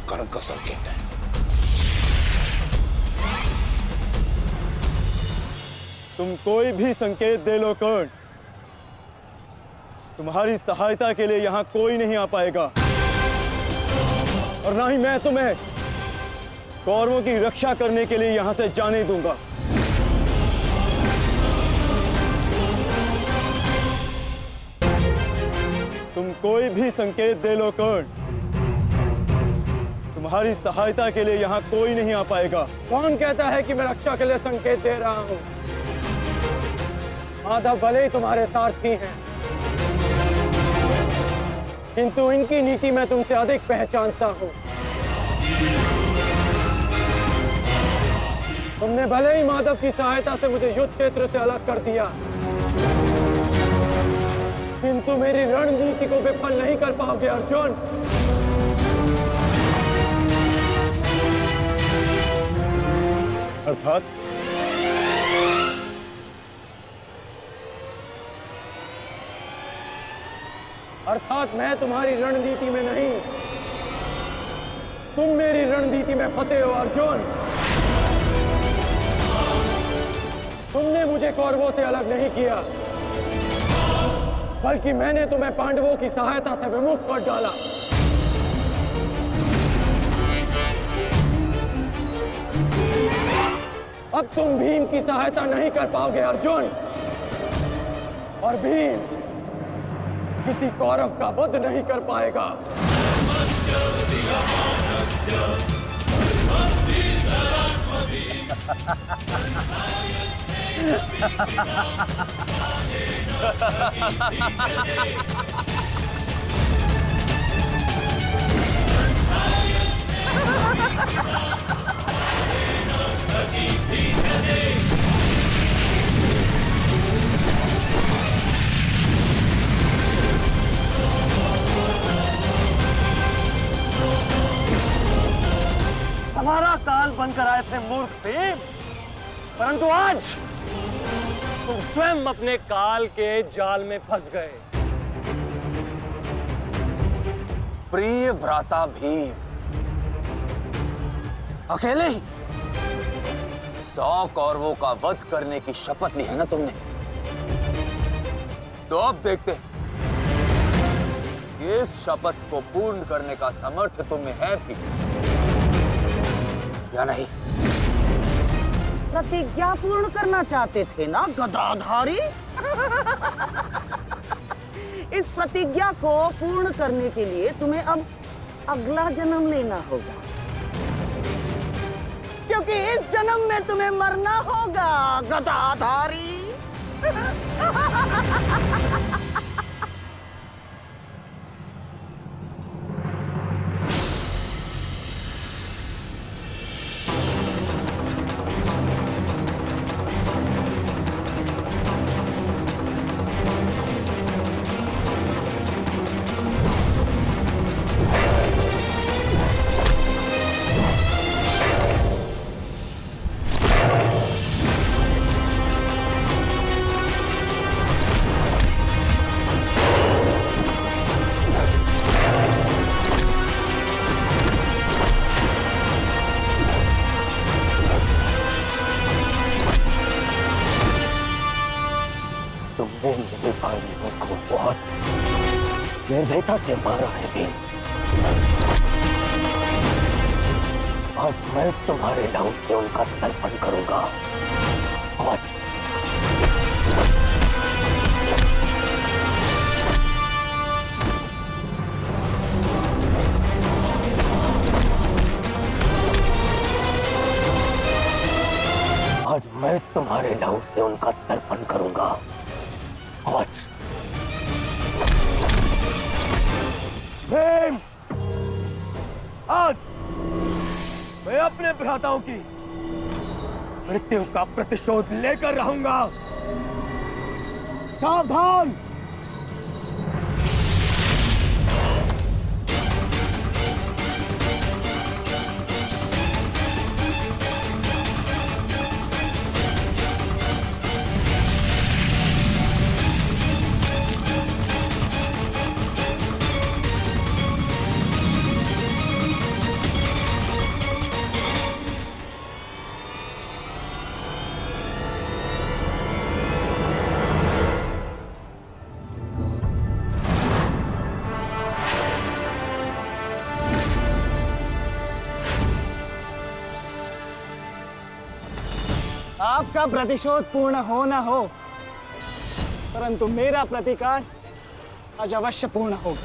कर्म का संकेत है। तुम कोई भी संकेत दे लो कर्ण, तुम्हारी सहायता के लिए यहां कोई नहीं आ पाएगा, और ना ही मैं तुम्हें कौरवों की रक्षा करने के लिए यहां से जाने दूंगा। तुम कोई भी संकेत दे लो कर्ण, तुम्हारी सहायता के लिए यहां कोई नहीं आ पाएगा। कौन कहता है कि मैं रक्षा के लिए संकेत दे रहा हूं? माधव भले ही तुम्हारे सारथी हैं, किंतु इनकी नीति मैं तुमसे अधिक पहचानता हूं। तुमने भले ही माधव की सहायता से मुझे युद्ध क्षेत्र से अलग कर दिया, किंतु मेरी रणनीति को विफल नहीं कर पाओगे अर्जुन। अर्थात मैं तुम्हारी रणनीति में नहीं, तुम मेरी रणनीति में फंसे हो अर्जुन। तुमने मुझे कौरवों से अलग नहीं किया, बल्कि मैंने तुम्हें पांडवों की सहायता से विमुख कर डाला। अब तुम भीम की सहायता नहीं कर पाओगे अर्जुन, और भीम किसी कौरव का वध नहीं कर पाएगा। हमारा काल बनकर आए थे मूर्ख भीम, परंतु आज तुम स्वयं अपने काल के जाल में फंस गए। प्रिय भ्राता भीम, अकेले ही 100 कौरवों का वध करने की शपथ ली है ना तुमने? तो अब देखते हैं इस शपथ को पूर्ण करने का सामर्थ्य तुम्हें है भी या नहीं। प्रतिज्ञा पूर्ण करना चाहते थे ना गदाधारी? इस प्रतिज्ञा को पूर्ण करने के लिए तुम्हें अब अगला जन्म लेना होगा, क्योंकि इस जन्म में तुम्हें मरना होगा गदाधारी। तुमने मेरे भाइयों को बहुत निर्दयता से मारा है भीम। अब मैं तुम्हारे लहू से उनका तर्पण करूंगा। और आज मैं तुम्हारे लहू से उनका तर्पण करूंगा। भीम, आज मैं अपने भ्राताओं की मृत्यु का प्रतिशोध लेकर रहूंगा। सावधान! आपका प्रतिशोध पूर्ण हो ना हो, परंतु मेरा प्रतिकार आज अवश्य पूर्ण होगा।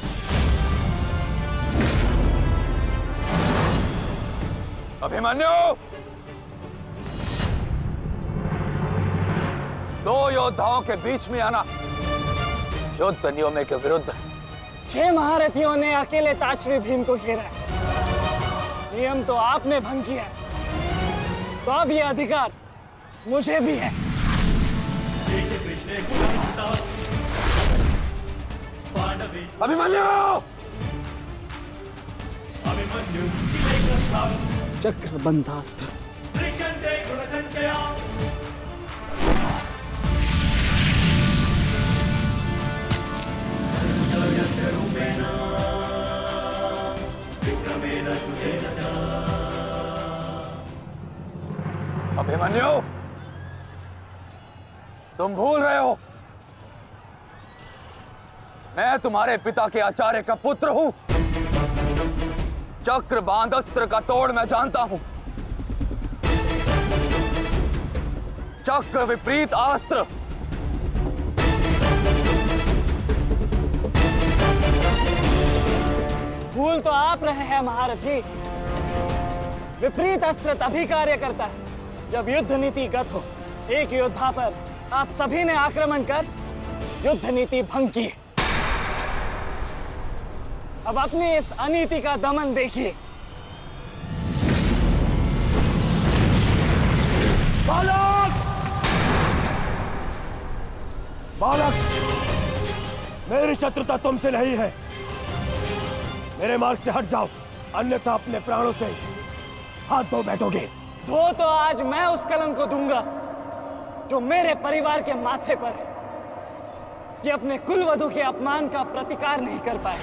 अभिमन्यु, दो योद्धाओं के बीच में आना युद्ध नियमों के विरुद्ध। 6 महारथियों ने अकेले ताचरी भीम को घेरा है। नियम तो आपने भंग किया है, तो अब यह अधिकार मुझे भी है। अभिमन्यु! चक्रबंधास्त्र। अभिमन्यु, तुम भूल रहे हो, मैं तुम्हारे पिता के आचार्य का पुत्र हूं। चक्रबांध अस्त्र का तोड़ मैं जानता हूं। चक्र विपरीत अस्त्र भूल तो आप रहे हैं महारथी। विपरीत अस्त्र तभी कार्य करता है जब युद्ध नीति गत हो। एक योद्धा पर आप सभी ने आक्रमण कर युद्ध नीति भंग की। अब अपनी इस अनीति का दमन देखिए। बालक! बालक! मेरी शत्रुता तुमसे नहीं है। मेरे मार्ग से हट जाओ, अन्यथा अपने प्राणों से हाथ धो बैठोगे। धो तो आज मैं उस कलंक को दूंगा जो मेरे परिवार के माथे पर है, कि अपने कुलवधु के अपमान का प्रतिकार नहीं कर पाए।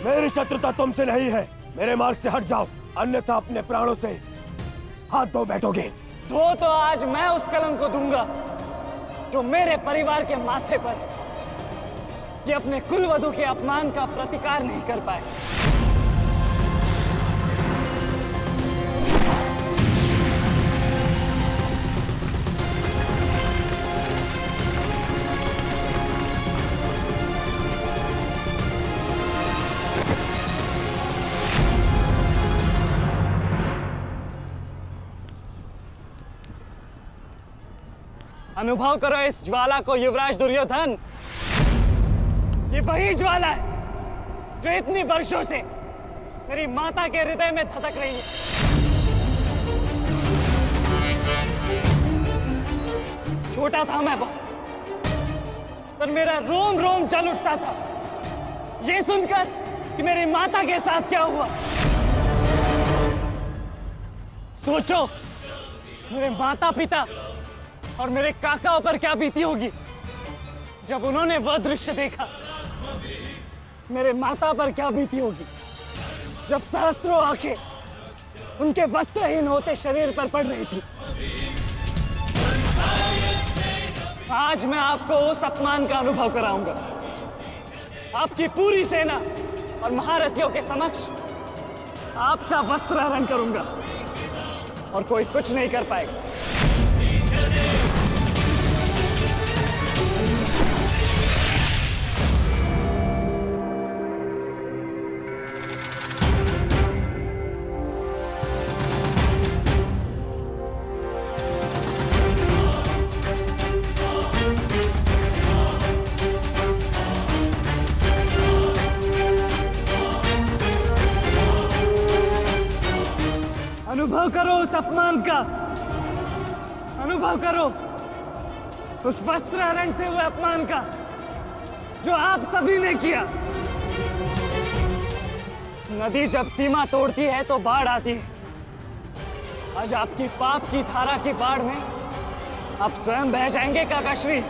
मेरी शत्रुता तुमसे नहीं है। मेरे मार्ग से हट जाओ, अन्यथा अपने प्राणों से हाथ धो बैठोगे। धो तो आज मैं उस कलंक को दूंगा जो मेरे परिवार के माथे पर है, कि अपने कुलवधु के अपमान का प्रतिकार नहीं कर पाए। अनुभव करो इस ज्वाला को युवराज दुर्योधन। ये वही ज्वाला है जो इतनी वर्षों से मेरी माता के हृदय में धधक रही है। छोटा था मैं बहुत, पर मेरा रोम रोम जल उठता था ये सुनकर कि मेरी माता के साथ क्या हुआ। सोचो, मेरे माता पिता और मेरे काकाओं पर क्या बीती होगी जब उन्होंने वह दृश्य देखा। मेरे माता पर क्या बीती होगी जब सहस्त्रों आंखें उनके वस्त्रहीन होते शरीर पर पड़ रही थी। आज मैं आपको उस अपमान का अनुभव कराऊंगा। आपकी पूरी सेना और महारथियों के समक्ष आपका वस्त्र हरण करूंगा और कोई कुछ नहीं कर पाएगा। अनुभव करो उस अपमान का, अनुभव करो उस वस्त्र हरण से हुए अपमान का जो आप सभी ने किया। नदी जब सीमा तोड़ती है तो बाढ़ आती है। आज आपकी पाप की धारा की बाढ़ में आप स्वयं बह जाएंगे काकाश्री।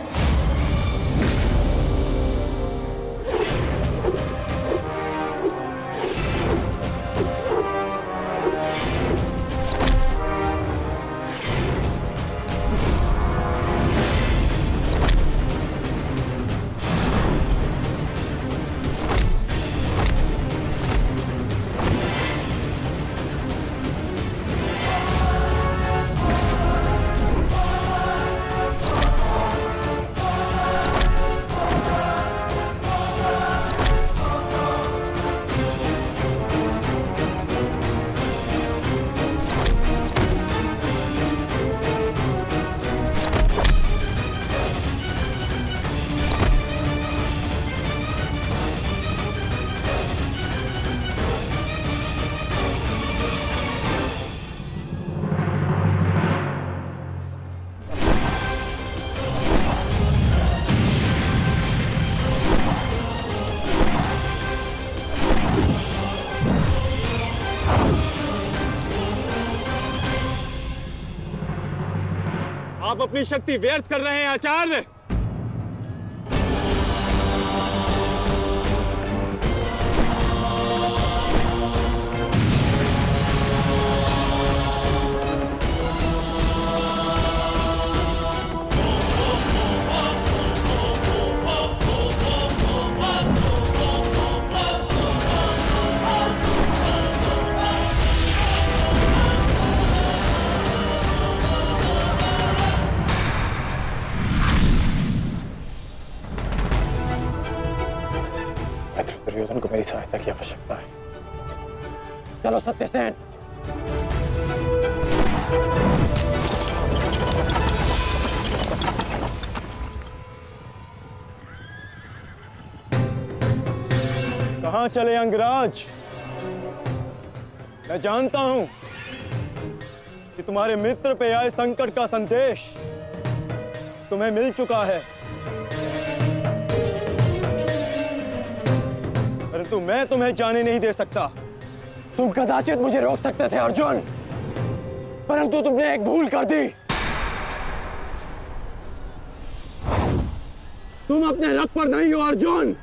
आप अपनी शक्ति व्यर्थ कर रहे हैं आचार्य। दुर्योधन को मेरी सहायता की आवश्यकता है। चलो सत्यसेन। कहां चले अंगराज? मैं जानता हूं कि तुम्हारे मित्र पे आए संकट का संदेश तुम्हें मिल चुका है, परंतु मैं तुम्हें जाने नहीं दे सकता। तुम कदाचित मुझे रोक सकते थे अर्जुन, परंतु तुमने एक भूल कर दी। तुम अपने रथ पर नहीं हो अर्जुन।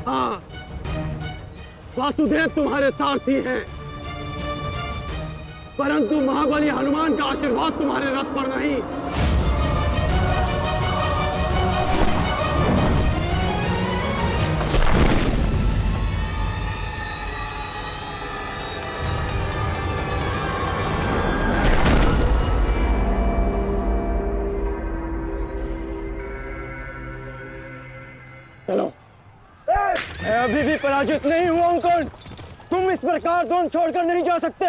हाँ, वासुदेव तुम्हारे सारथी हैं, परंतु महाबली हनुमान का आशीर्वाद तुम्हारे रथ पर नहीं। चलो। मैं अभी भी पराजित नहीं हुआ हूं कर्ण। तुम इस प्रकार द्रोण छोड़कर नहीं जा सकते।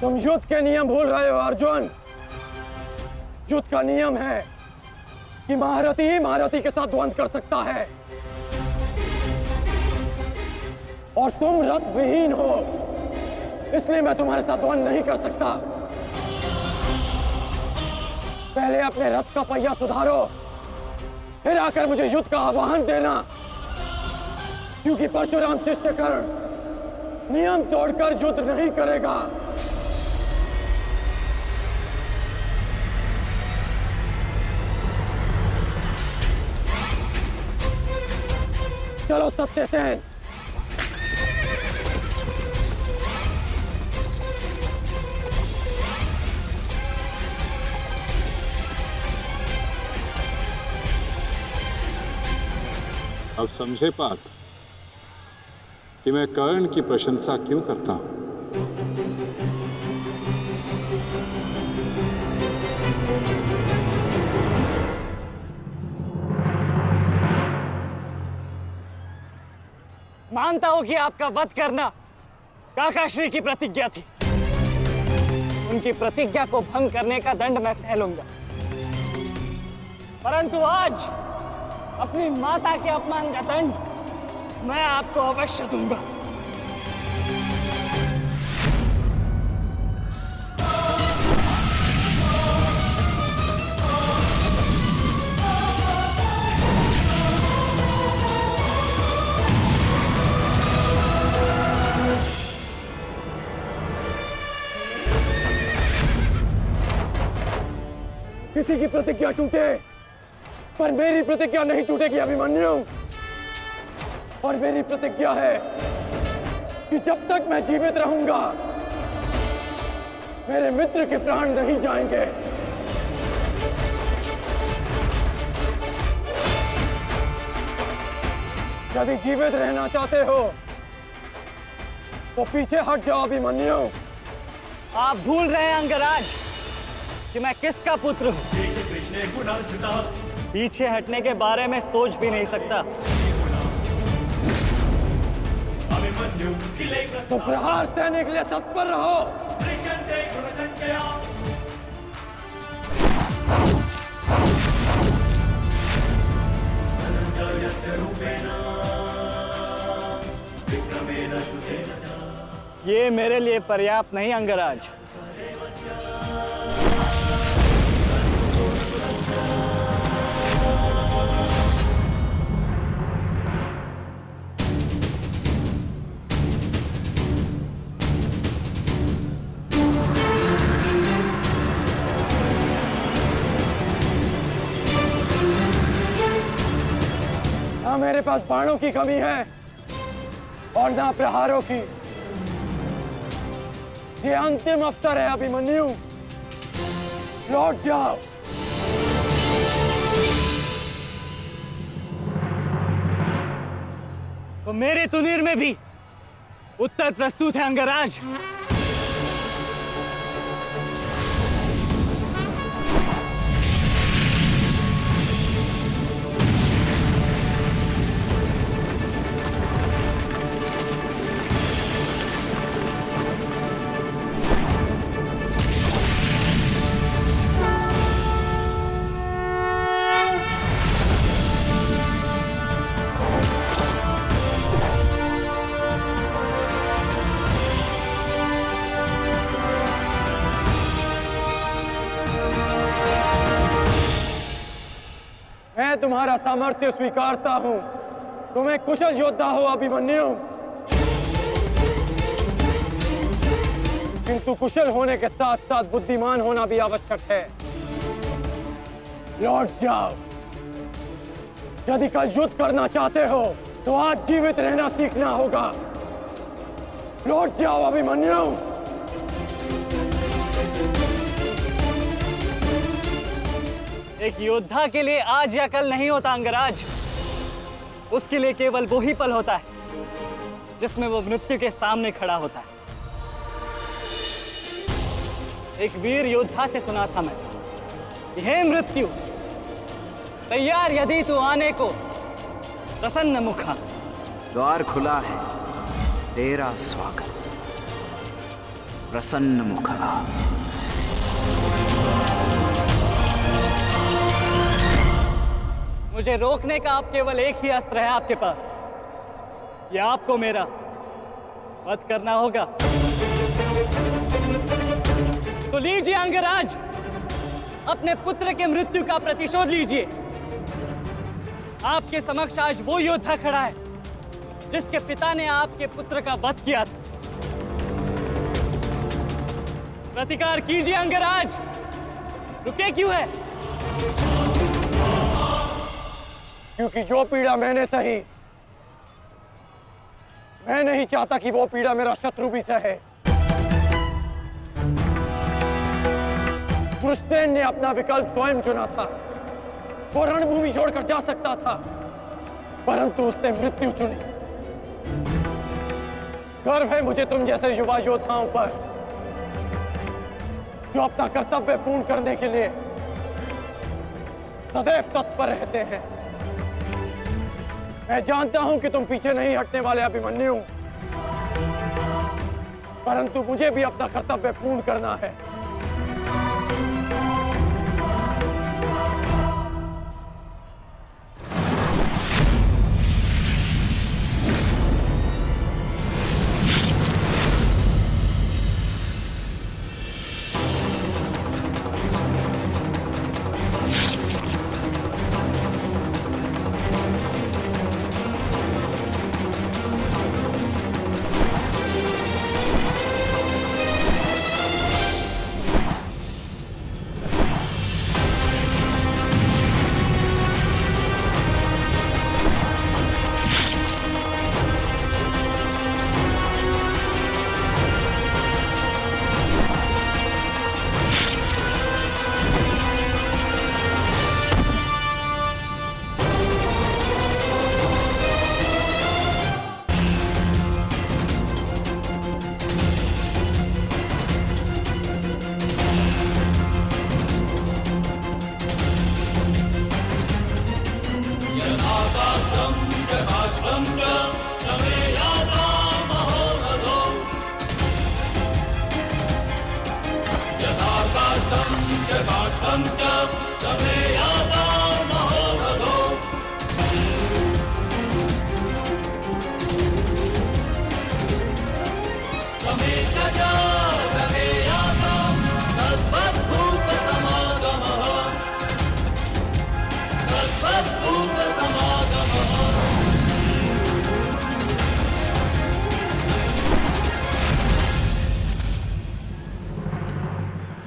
तुम युद्ध के नियम भूल रहे हो अर्जुन। युद्ध का नियम है कि महारथी ही महारथी के साथ द्वंद्व कर सकता है, और तुम रथ विहीन हो, इसलिए मैं तुम्हारे साथ द्वंद्व नहीं कर सकता। पहले अपने रथ का पहिया सुधारो, फिर आकर मुझे युद्ध का आह्वान देना, क्योंकि परशुराम शिष्य कर्ण नियम तोड़कर युद्ध नहीं करेगा। चलो सत्यसेन। अब समझे पार्थ कि मैं कर्ण की प्रशंसा क्यों करता हूं। मानता हूं कि आपका वध करना काकाश्री की प्रतिज्ञा थी। उनकी प्रतिज्ञा को भंग करने का दंड मैं सह लूंगा, परंतु आज अपनी माता के अपमान का दंड मैं आपको अवश्य दूंगा। किसी की प्रतिज्ञा टूटे, पर मेरी प्रतिज्ञा नहीं टूटेगी अभिमन्यु। और मेरी प्रतिज्ञा है कि जब तक मैं जीवित रहूंगा मेरे मित्र के प्राण नहीं जाएंगे। यदि जीवित रहना चाहते हो तो पीछे हट जाओ अभिमन्यु। आप भूल रहे हैं अंगराज कि मैं किसका पुत्र हूँ। पीछे हटने के बारे में सोच भी नहीं सकता। तो प्रहार सहने के लिए तत्पर रहो। ये मेरे लिए पर्याप्त नहीं अंगराज। ना मेरे पास बाणों की कमी है और ना प्रहारों की। ये अंतिम अवसर है अभिमन्यु, लौट जाओ। तो मेरे तुनीर में भी उत्तर प्रस्तुत है अंगराज। मैं तुम्हारा सामर्थ्य स्वीकारता हूं। तुम एक कुशल योद्धा हो अभिमन्यु, किंतु कुशल होने के साथ साथ बुद्धिमान होना भी आवश्यक है। लौट जाओ। यदि कल युद्ध करना चाहते हो तो आज जीवित रहना सीखना होगा। लौट जाओ अभिमन्यु। एक योद्धा के लिए आज या कल नहीं होता अंगराज। उसके लिए केवल वो ही पल होता है जिसमें वो मृत्यु के सामने खड़ा होता है। एक वीर योद्धा से सुना था मैं, हे मृत्यु, तैयार यदि तू आने को, प्रसन्न मुखा। द्वार खुला है, तेरा स्वागत, प्रसन्न मुखा। मुझे रोकने का अब केवल एक ही अस्त्र है आपके पास। यह आपको मेरा वध करना होगा। तो लीजिए अंगराज, अपने पुत्र के मृत्यु का प्रतिशोध लीजिए। आपके समक्ष आज वो योद्धा खड़ा है जिसके पिता ने आपके पुत्र का वध किया था। प्रतिकार कीजिए अंगराज, रुके क्यों है? क्योंकि जो पीड़ा मैंने सही, मैं नहीं चाहता कि वो पीड़ा मेरा शत्रु भी सहे। कृष्ण ने अपना विकल्प स्वयं चुना था। वो रणभूमि छोड़कर जा सकता था, परंतु उसने मृत्यु चुनी। गर्व है मुझे तुम जैसे युवा योद्धाओं पर, जो अपना कर्तव्य पूर्ण करने के लिए सदैव तत्पर रहते हैं। मैं जानता हूं कि तुम पीछे नहीं हटने वाले अभिमन्यु, परंतु मुझे भी अपना कर्तव्य पूर्ण करना है।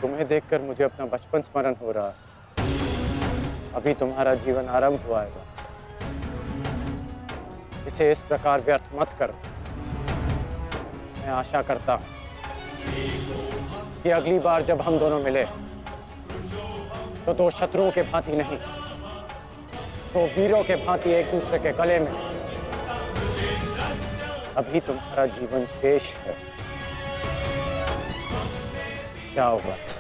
तुम्हें देखकर मुझे अपना बचपन स्मरण हो रहा है। अभी तुम्हारा जीवन आरंभ हुआ है वत्स। इसे इस प्रकार व्यर्थ मत करो। मैं आशा करता हूं कि अगली बार जब हम दोनों मिले तो दो शत्रुओं के भांति नहीं, दो वीरों के भांति एक दूसरे के गले में। अभी तुम्हारा जीवन शेष है। जाओ वत्स।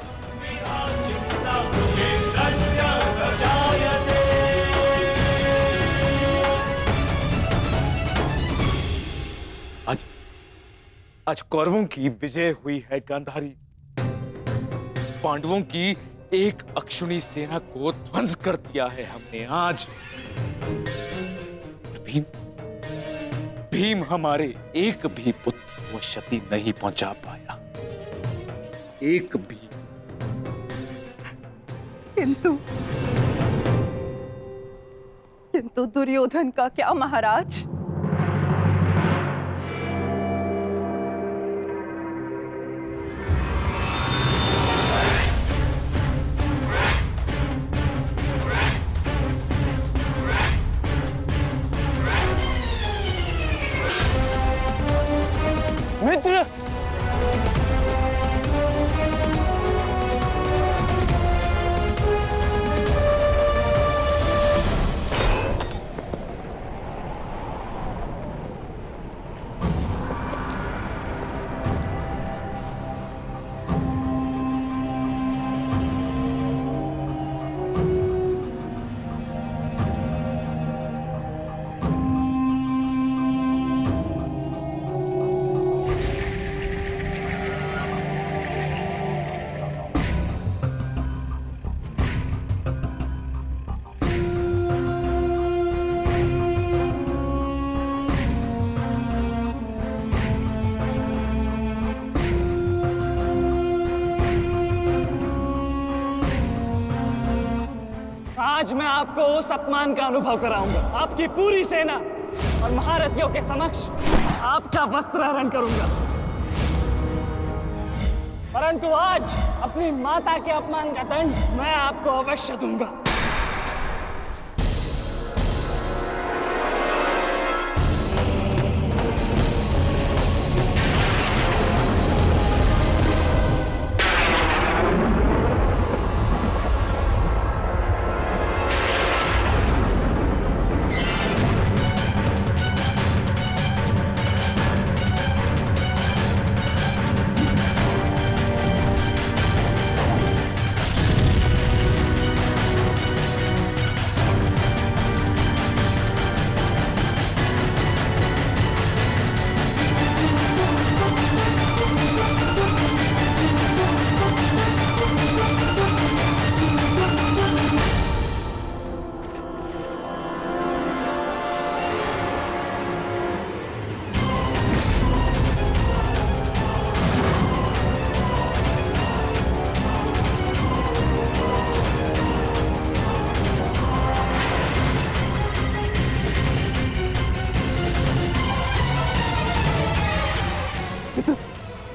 आज कौरवों की विजय हुई है गांधारी। पांडवों की एक अक्षुणी सेना को ध्वंस कर दिया है हमने आज। भीम हमारे एक भी पुत्र को क्षति नहीं पहुंचा पाया, एक भी। किंतु दुर्योधन का क्या महाराज? मित्र, आज मैं आपको उस अपमान का अनुभव कराऊंगा। आपकी पूरी सेना और महारथियों के समक्ष आपका वस्त्र हरण करूंगा। परंतु आज अपनी माता के अपमान का दंड मैं आपको अवश्य दूंगा।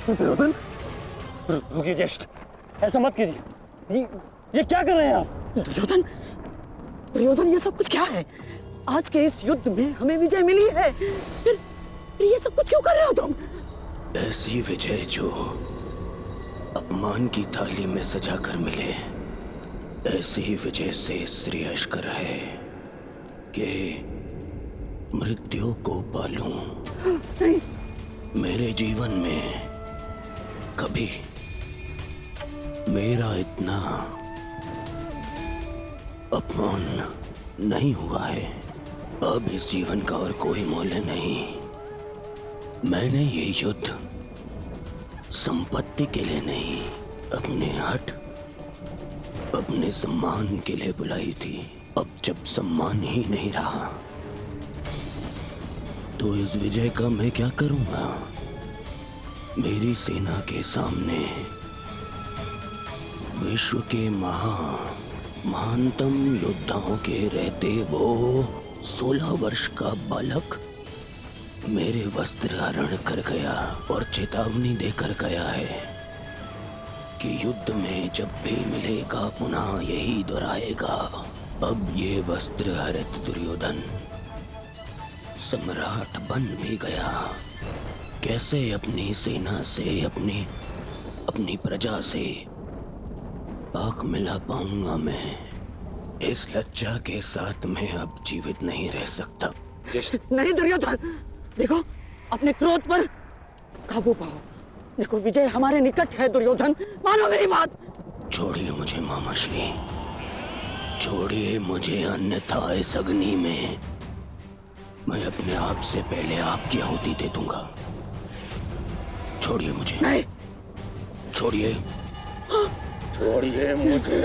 दुर्योधन, रुकिए ज्येष्ठ, ऐसा मत कीजिए। ये क्या कर रहे हैं आप? दुर्योधन, दुर्योधन, ये सब कुछ क्या है? आज के इस युद्ध में हमें विजय मिली है, फिर ये सब कुछ क्यों कर रहे हो तुम? ऐसी विजय जो अपमान की थाली में सजा कर मिले, ऐसी विजय से श्रेयस्कर है कि मृत्यु को पालूं। नहीं। मेरे जीवन में कभी मेरा इतना अपमान नहीं हुआ है। अब इस जीवन का और कोई मूल्य नहीं। मैंने ये युद्ध संपत्ति के लिए नहीं, अपने हठ अपने सम्मान के लिए बुलाई थी। अब जब सम्मान ही नहीं रहा तो इस विजय का मैं क्या करूंगा? मेरी सेना के सामने विश्व के महानतम योद्धाओं के रहते वो 16 वर्ष का बालक मेरे वस्त्र हरण कर गया और चेतावनी देकर गया है कि युद्ध में जब भी मिलेगा पुनः यही दोहराएगा। अब ये वस्त्र हरित दुर्योधन सम्राट बन भी गया। कैसे अपनी सेना से अपनी प्रजा से पाक मिला पाऊंगा मैं? इस लज्जा के साथ मैं अब जीवित नहीं रह सकता। नहीं दुर्योधन, देखो अपने क्रोध पर काबू पाओ। देखो विजय हमारे निकट है दुर्योधन, मानो मेरी बात। छोड़िए मुझे मामाश्री, छोड़िए मुझे, अन्यथा इस अग्नि में मैं अपने आप से पहले आपकी आहुति दे दूंगा। छोड़िए मुझे। नहीं। छोड़िए, छोड़िए मुझे।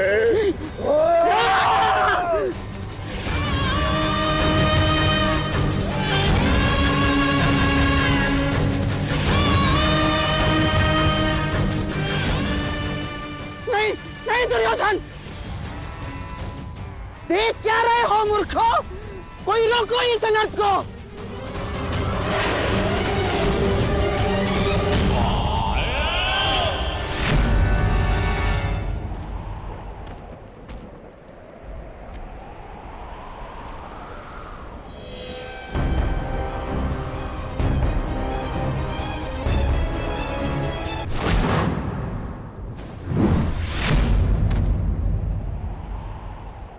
नहीं नहीं दुर्योधन, देख क्या रहे हो मूर्खों? कोई रोको इस अनर्थ को।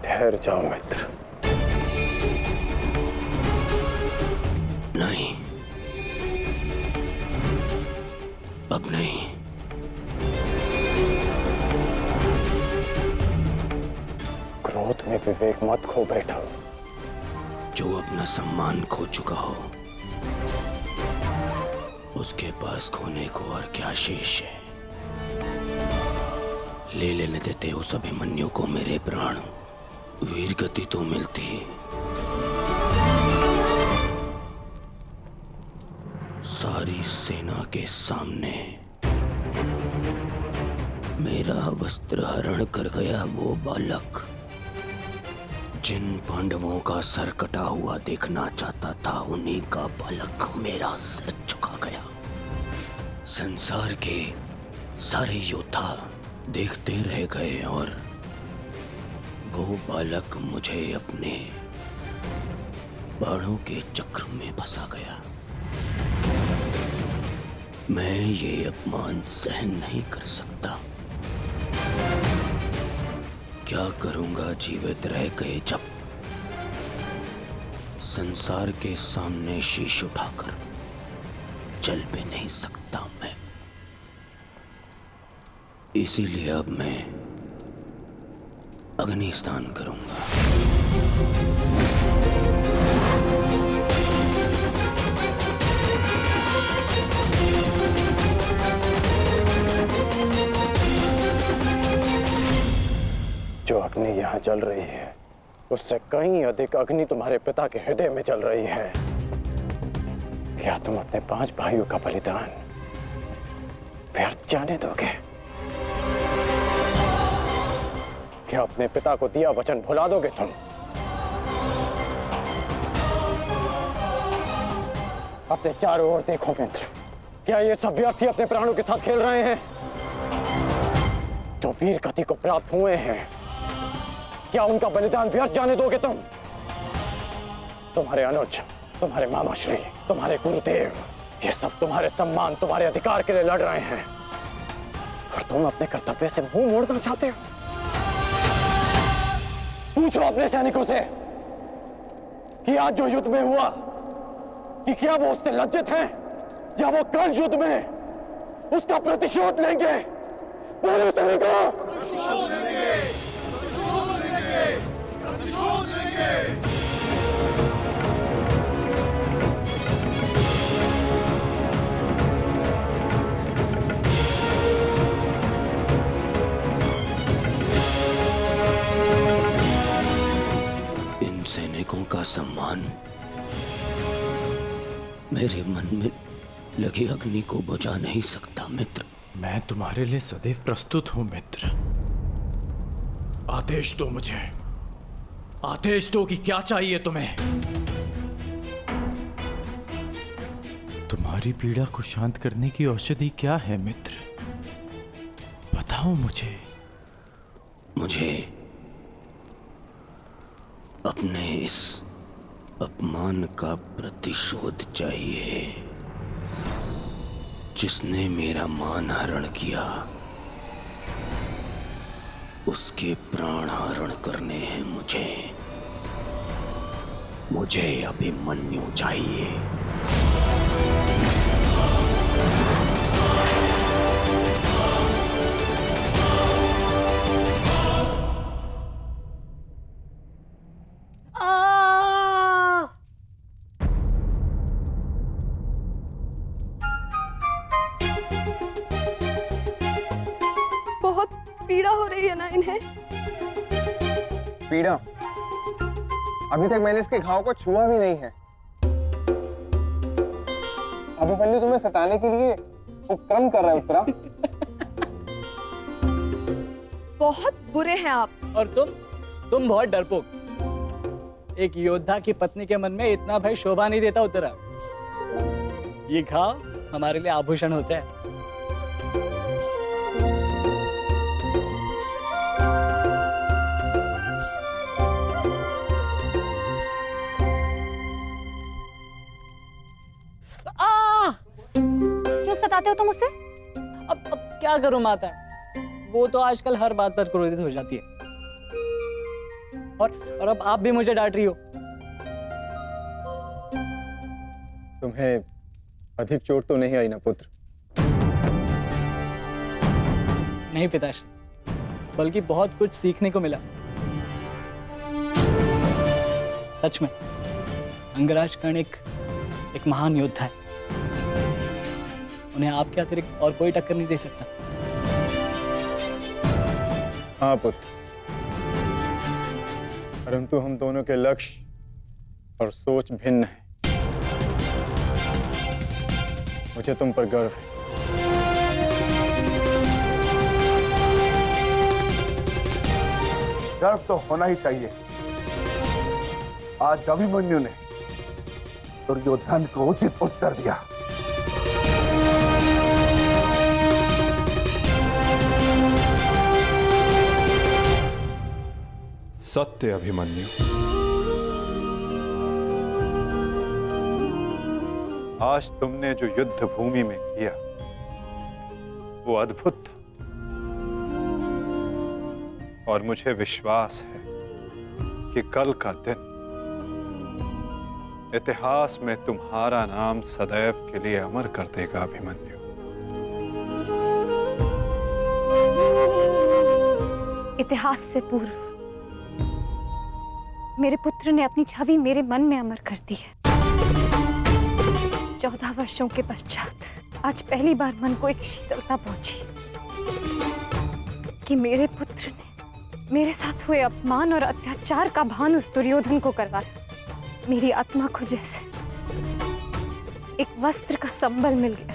ठहर जाओ मित्र। नहीं, अब नहीं। क्रोध में विवेक मत खो बैठा। जो अपना सम्मान खो चुका हो उसके पास खोने को और क्या शेष है? ले लेने देते उस अभिमन्यु को मेरे प्राण, वीर गति तो मिलती। सारी सेना के सामने मेरा वस्त्र हरण कर गया वो बालक, जिन पांडवों का सर कटा हुआ देखना चाहता था उन्हीं का बालक मेरा सर झुका गया। संसार के सारे योद्धा देखते रह गए और वो बालक मुझे अपने बाणों के चक्र में फंसा गया। मैं ये अपमान सहन नहीं कर सकता। क्या करूंगा जीवित रह गए जब संसार के सामने शीश उठाकर चल भी नहीं सकता मैं। इसीलिए अब मैं अग्नि स्नान करूंगा। जो अग्नि यहाँ जल रही है उससे कहीं अधिक अग्नि तुम्हारे पिता के हृदय में जल रही है। क्या तुम अपने 5 भाइयों का बलिदान व्यर्थ जाने दोगे? क्या अपने पिता को दिया वचन भुला दोगे तुम? अपने चारों ओर देखो मित्र, क्या ये सब व्यर्थी अपने प्राणों के साथ खेल रहे हैं? जो वीर गति को प्राप्त हुए हैं, क्या उनका बलिदान व्यर्थ जाने दोगे तुम? तुम्हारे अनुज, तुम्हारे मामाश्री, तुम्हारे गुरुदेव, ये सब तुम्हारे सम्मान, तुम्हारे अधिकार के लिए लड़ रहे हैं और तुम अपने कर्तव्य से मुंह मोड़ना चाहते हो। पूछो अपने सैनिकों से कि आज जो युद्ध में हुआ कि क्या वो उससे लज्जित हैं या वो कल युद्ध में उसका प्रतिशोध लेंगे? बोलो सैनिकों। प्रतिशोध लेंगे, प्रतिशोध लेंगे, प्रतिशोध लेंगे। मेरे मन में लगी अग्नि को बुझा नहीं सकता मित्र। मैं तुम्हारे लिए सदैव प्रस्तुत हूं मित्र। आदेश दो मुझे, आदेश दो कि क्या चाहिए तुम्हें। तुम्हारी पीड़ा को शांत करने की औषधि क्या है मित्र, बताओ मुझे। मुझे अपने इस अपमान का प्रतिशोध चाहिए। जिसने मेरा मान हरण किया उसके प्राण हरण करने हैं मुझे। मुझे अभिमन्यु चाहिए। बहुत पीड़ा हो रही है ना इन्हें। पीड़ा? अभी तक मैंने इसके घाव को छुआ भी नहीं है। अभिमन्यु तुम्हें सताने के लिए उपक्रम कर रहा है उत्तरा। बहुत बुरे हैं आप। और तुम बहुत डरपोक। एक योद्धा की पत्नी के मन में इतना भय शोभा नहीं देता उत्तरा। ये घाव हमारे लिए आभूषण होते हैं। क्यों सताते हो तुम उसे? अब क्या करूं माता, वो तो आजकल हर बात पर क्रोधित हो जाती है। और अब आप भी मुझे डांट रही हो। तुम्हें अधिक चोट तो नहीं आई ना पुत्र? नहीं पिताश्री, बल्कि बहुत कुछ सीखने को मिला। सच में अंगराज कर्ण एक महान योद्धा है। उन्हें आपके अतिरिक्त और कोई टक्कर नहीं दे सकता। हाँ पुत्र, परंतु हम दोनों के लक्ष्य और सोच भिन्न हैं। मुझे तुम पर गर्व है। गर्व तो होना ही चाहिए। आज अभिमन्यु ने दुर्योधन को उचित उत्तर दिया। सत्य अभिमन्यु, आज तुमने जो युद्ध भूमि में किया वो अद्भुत था, और मुझे विश्वास है कि कल का दिन इतिहास में तुम्हारा नाम सदैव के लिए अमर कर देगा अभिमन्यु। इतिहास से पूर्व मेरे पुत्र ने अपनी छवि मेरे मन में अमर कर दी है। 14 वर्षों के पश्चात आज पहली बार मन को एक शीतलता पहुंची कि मेरे पुत्र ने मेरे साथ हुए अपमान और अत्याचार का भान उस दुर्योधन को करवाया। मेरी आत्मा को जैसे एक वस्त्र का संबल मिल गया।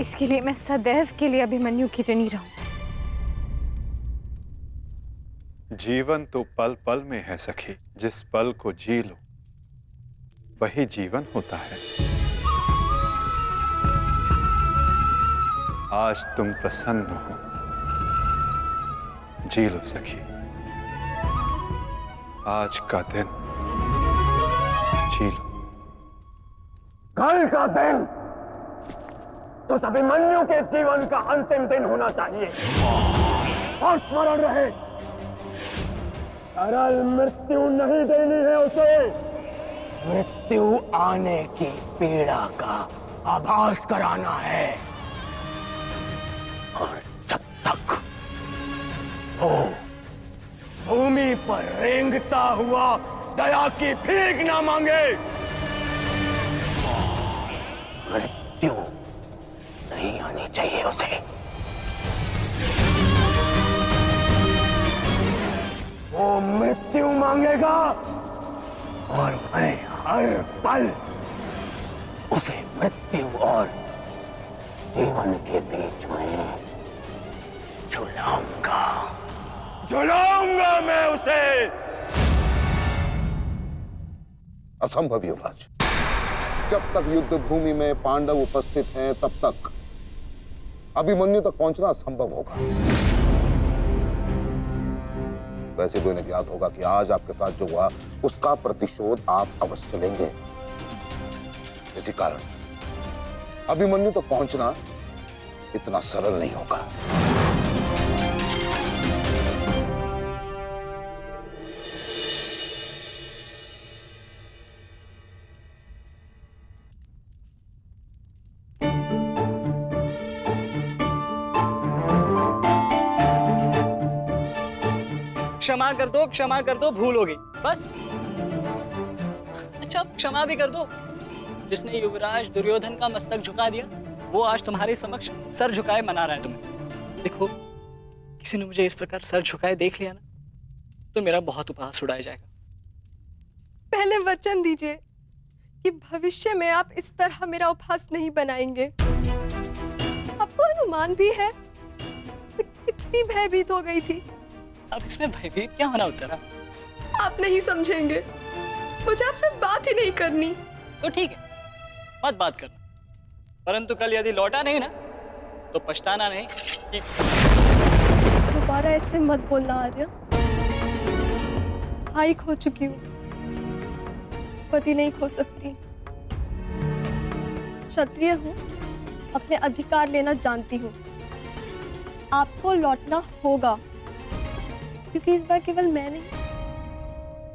इसके लिए मैं सदैव के लिए अभिमन्यु की ऋणी रहूं। जीवन तो पल पल में है सखी। जिस पल को जी लो वही जीवन होता है। आज तुम प्रसन्न हो, जी लो सखी। आज का दिन जी लो। कल का दिन तो अभिमन्यु के जीवन का अंतिम दिन होना चाहिए। और स्मरण रहे, सरल मृत्यु नहीं देनी है उसे। मृत्यु आने की पीड़ा का आभास कराना है। और जब तक वो भूमि पर रेंगता हुआ दया की भीख ना मांगे, मृत्यु नहीं आनी चाहिए उसे। वो मृत्यु मांगेगा और मैं हर पल उसे मृत्यु और जीवन के बीच में झुलाऊंगा मैं उसे। असंभव युवराज, जब तक युद्ध भूमि में पांडव उपस्थित हैं तब तक अभिमन्यु तक पहुंचना असंभव होगा। वैसे तो इन्हें ज्ञात होगा कि आज आपके साथ जो हुआ उसका प्रतिशोध आप अवश्य लेंगे। इसी कारण अभिमन्यु तक पहुंचना इतना सरल नहीं होगा। क्षमा कर दो, भूल हो गई बस। अच्छा क्षमा भी कर दो। जिसने युवराज दुर्योधन का मस्तक झुका दिया वो आज तुम्हारे समक्ष सर झुकाए मना रहा है तुम्हें। देखो, किसी ने मुझे इस प्रकार सर झुकाए देख लिया ना तो मेरा बहुत उपहास उड़ाया जाएगा। पहले वचन दीजिए कि भविष्य में आप इस तरह मेरा उपहास नहीं बनाएंगे। आपको अनुमान भी है मैं कितनी भयभीत हो गई थी। अब इसमें भयभीत क्या होना उत्तरा? आप नहीं समझेंगे, मुझे आपसे बात ही नहीं करनी। तो ठीक है, मत बात करना, परंतु कल यदि लौटा नहीं ना तो पछताना नहीं कि... दोबारा ऐसे मत बोलना आर्य। भाई खो चुकी हूँ, पति नहीं खो सकती। क्षत्रिय हूँ, अपने अधिकार लेना जानती हूँ। आपको लौटना होगा क्योंकि इस बार केवल मैं नहीं,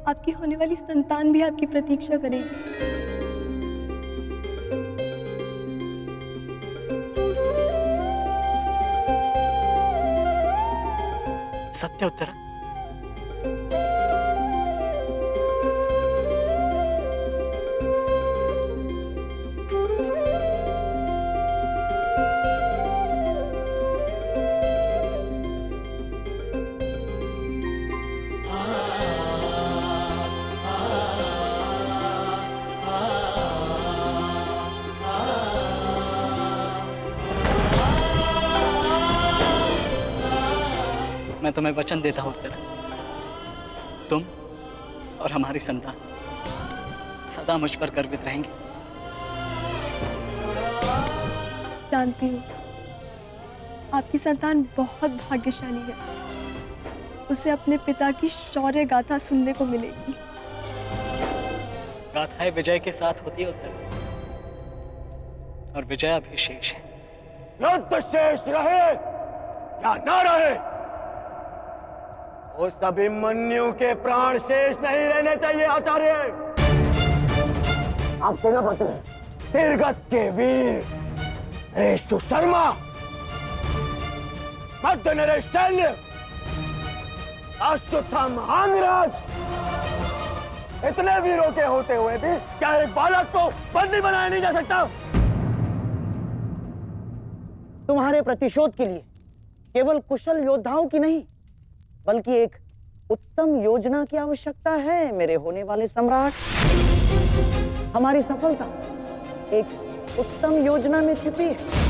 आपकी होने वाली संतान भी आपकी प्रतीक्षा करेगी। सत्य उत्तरा? मैं तुम्हें वचन देता हूं उत्तरा, तुम और हमारी संतान सदा मुझ पर गर्वित रहेंगे। जानती हूँ आपकी संतान बहुत भाग्यशाली है। उसे अपने पिता की शौर्य गाथा सुनने को मिलेगी। गाथाएं विजय के साथ होती है उत्तरा, और विजय अभी शेष है। युद्ध शेष रहे या न रहे, उस अभिमन्यु के प्राण शेष नहीं रहने चाहिए आचार्य। आप सेनापति तीरगत के वीर नरेश शर्मा, मध्य नरेश शैल्य, अश्वत्थामा अंगराज, इतने वीरों के होते हुए भी क्या एक बालक को बंदी बनाया नहीं जा सकता? तुम्हारे प्रतिशोध के लिए केवल कुशल योद्धाओं की नहीं बल्कि एक उत्तम योजना की आवश्यकता है मेरे होने वाले सम्राट। हमारी सफलता एक उत्तम योजना में छिपी है।